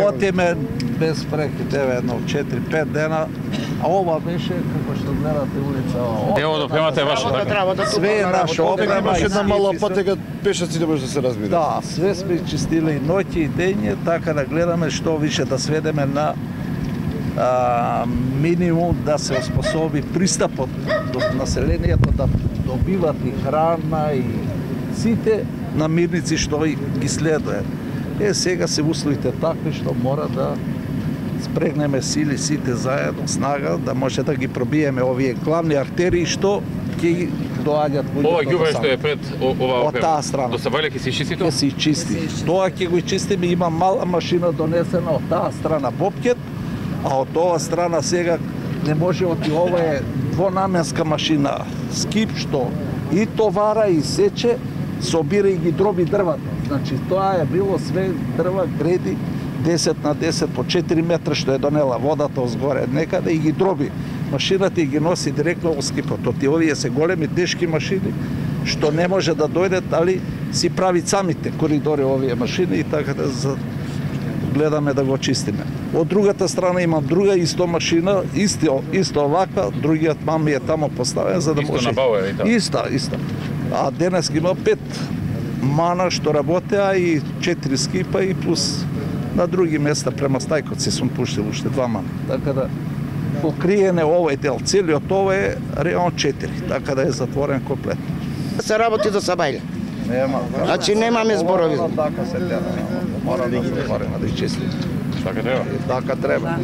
Отиме без прекид, едно 4-5 дена, а ова беше, како што гледате улица, Дело до премата е ваша, така? Све е наша опрема. Имаше една мала патека, пешаци не може да се разбира. Да, све сме чистили и ноќи и дење, така да гледаме што више да сведеме на минимум да се оспособи пристапот до населението да добиват и храна и сите намирници што ги следуваат. Сега се условите такви што мора да спрегнеме сили сите заедно, снага, да може да ги пробиеме овие главни артерии што ќе доаѓаат луѓето. Ова ѓубре што е пред ова од таа страна. До Сабајле ќе се чисти тоа? Ќе се чисти. Тоа ќе го чистиме, има мала машина донесена од таа страна Бобкет, а од ова страна сега не може оти, ова е двонаменска машина скип што и товара и сече, собира и ги дроби дрвата. Значи тоа е било све дрва, греди 10 на 10 по 4 метра што е донела водата озгоре некаде и ги дроби. Машината и ги носи директно во скипот. Оти овие се големи тешки машини што не може да дојдат, али си прави самите коридори овие машини и така да гледаме да го чистиме. Од другата страна имам друга исто машина, исто оваква, другиот мами е тамо поставен за да може. Исто на Бауер и така. Иста. А денес има 5 мана што работеа и 4 скипа и плюс на други места према Стајковци сум пуштил уште 2 мана. Така да покриене овој дел, целиот ова е реон 4, така да е затворен комплетно. Се работи до Сабајле. Нема. Значи немаме зборови. Така се гледа. Мора да се отвориме да изчистиме. Така треба. Така треба.